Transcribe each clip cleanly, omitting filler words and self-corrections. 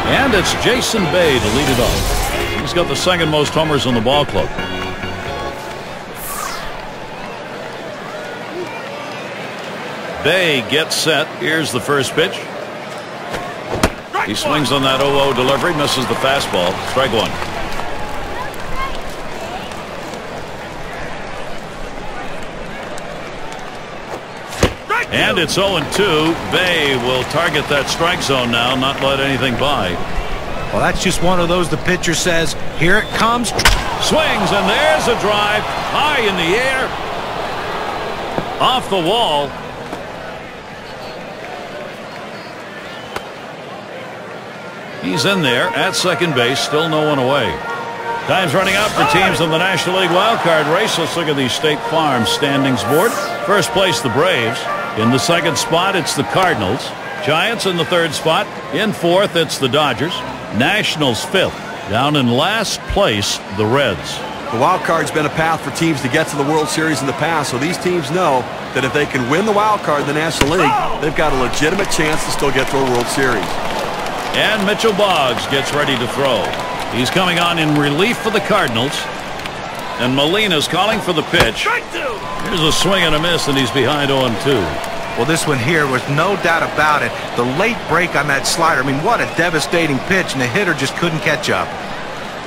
And it's Jason Bay to lead it off. He's got the second most homers in the ball club. Bay gets set. Here's the first pitch. He swings on that 0-0 delivery, misses the fastball. Strike one. And it's 0-2. Bay will target that strike zone now, not let anything by. Well, that's just one of those the pitcher says, here it comes. Swings, and there's a drive. High in the air. Off the wall. He's in there at second base, still no one away. Time's running out for teams in the National League wildcard race. Let's look at the State Farm standings board. First place, the Braves. In the second spot, it's the Cardinals. Giants in the third spot. In fourth, it's the Dodgers. Nationals fifth. Down in last place, the Reds. The wild card's been a path for teams to get to the World Series in the past, so these teams know that if they can win the wild card in the National League, they've got a legitimate chance to still get to a World Series. And Mitchell Boggs gets ready to throw. He's coming on in relief for the Cardinals. And Molina's calling for the pitch. Here's a swing and a miss, and he's behind 0-2. Well, this one here was no doubt about it. The late break on that slider. I mean, what a devastating pitch, and the hitter just couldn't catch up.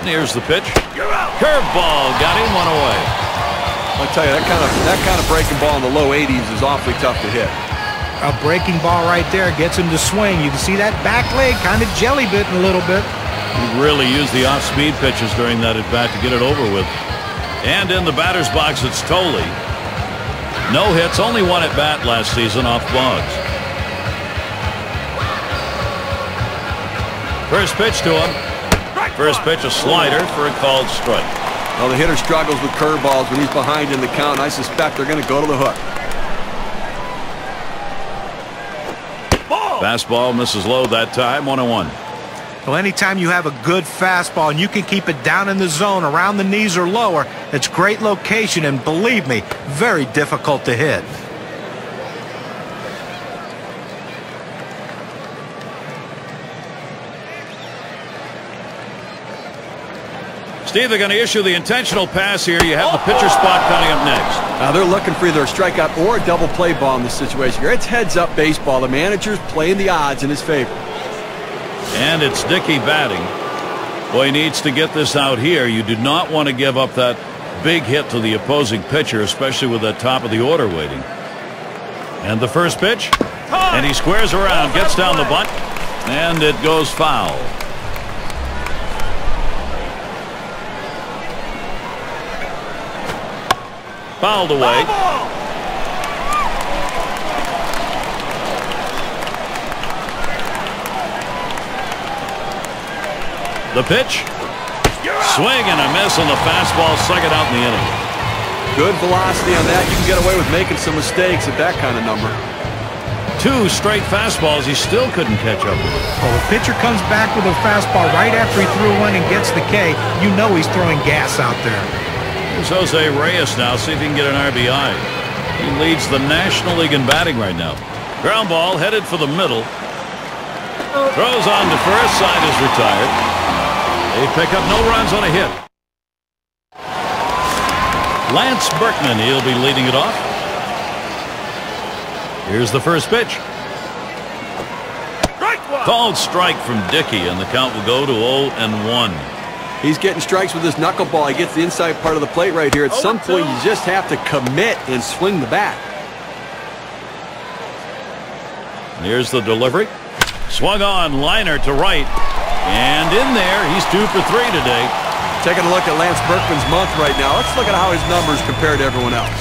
Here's the pitch. Curveball got him one away. I'll tell you, that kind of breaking ball in the low 80s is awfully tough to hit. A breaking ball right there gets him to swing. You can see that back leg kind of jelly bitten a little bit. He really used the off-speed pitches during that at-bat to get it over with. And in the batter's box, it's Tolley. No hits, only one at-bat last season off Boggs. First pitch to him. First pitch, a slider for a called strike. Well, the hitter struggles with curveballs when he's behind in the count. I suspect they're going to go to the hook. Fastball misses low that time, 1-1. Well, anytime you have a good fastball and you can keep it down in the zone around the knees or lower, it's great location and, believe me, very difficult to hit. Steve, they're going to issue the intentional pass here. You have the pitcher spot coming up next. Now they're looking for either a strikeout or a double play ball in this situation here. It's heads-up baseball. The manager's playing the odds in his favor. And it's Dickey batting. Boy, he needs to get this out here. You do not want to give up that big hit to the opposing pitcher, especially with that top of the order waiting. And the first pitch. And he squares around, gets down the bunt, and it goes foul. Fouled away. The pitch. Swing and a miss on the fastball, second out in the inning. Good velocity on that. You can get away with making some mistakes at that kind of number. Two straight fastballs, he still couldn't catch up with it. Well, the pitcher comes back with a fastball right after he threw one and gets the K. You know he's throwing gas out there. Here's Jose Reyes now. See if he can get an RBI. He leads the National League in batting right now. Ground ball headed for the middle. Throws on to first. Side is retired. They pick up no runs on a hit. Lance Berkman, he'll be leading it off. Here's the first pitch. Called strike from Dickey, and the count will go to 0-1. He's getting strikes with his knuckleball. He gets the inside part of the plate right here. At some point, you just have to commit and swing the bat. And here's the delivery. Swung on, liner to right. And in there, he's 2 for 3 today. Taking a look at Lance Berkman's month right now. Let's look at how his numbers compare to everyone else.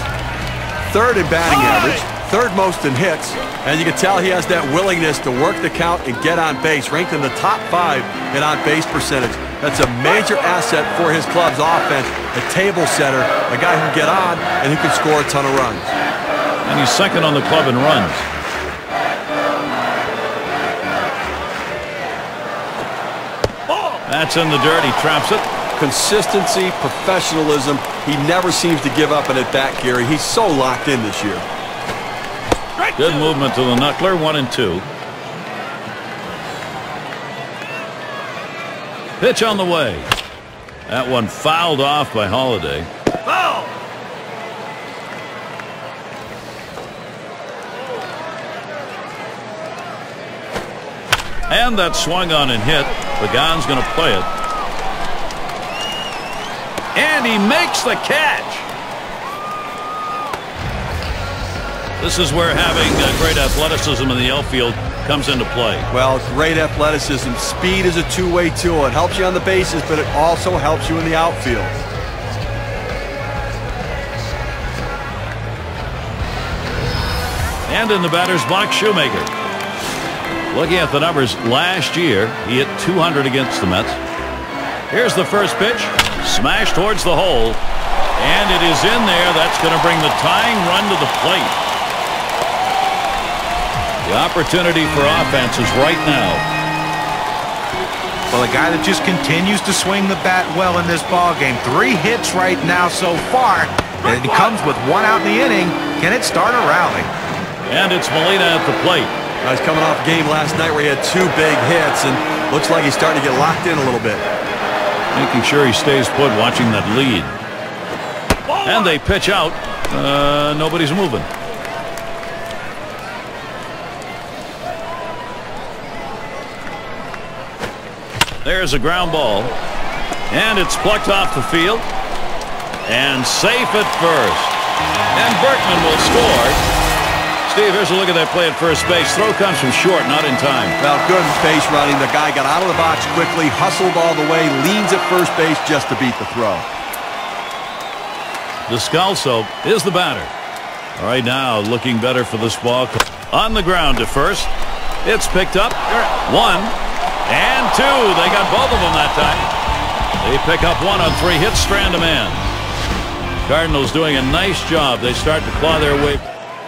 Third in batting average. Third most in hits. And you can tell he has that willingness to work the count and get on base. Ranked in the top 5 in on-base percentage. That's a major asset for his club's offense. A table setter, a guy who can get on and who can score a ton of runs. And he's second on the club in runs. That's in the dirt. He traps it. Consistency, professionalism. He never seems to give up an at-bat, Gary. He's so locked in this year. Good movement to the knuckler, 1-2. Pitch on the way. That one fouled off by Holiday. Foul! And that swung on and hit. Pagan's going to play it. And he makes the catch. This is where having great athleticism in the outfield comes into play. Well, great athleticism. Speed is a two-way tool. It helps you on the bases, but it also helps you in the outfield. And in the batter's box, Shoemaker. Looking at the numbers, last year he hit 200 against the Mets. Here's the first pitch. Smash towards the hole. And it is in there. That's going to bring the tying run to the plate. The opportunity for offense is right now. Well, a guy that just continues to swing the bat well in this ballgame. 3 hits right now so far. And it comes with 1 out in the inning. Can it start a rally? And it's Molina at the plate. He's coming off a game last night where he had 2 big hits, and looks like he's starting to get locked in a little bit. Making sure he stays put, watching that lead. And they pitch out. Nobody's moving. There's a ground ball. And it's plucked off the field. And safe at first. And Berkman will score. Steve, here's a look at that play at first base. Throw comes from short, not in time. Well, good base running. The guy got out of the box quickly, hustled all the way, leans at first base just to beat the throw. Descalso is the batter. All right, now looking better for this ball. On the ground to first. It's picked up. 1 and 2. They got both of them that time. They pick up 1 on 3 hits, strand a man. Cardinals doing a nice job. They start to claw their way.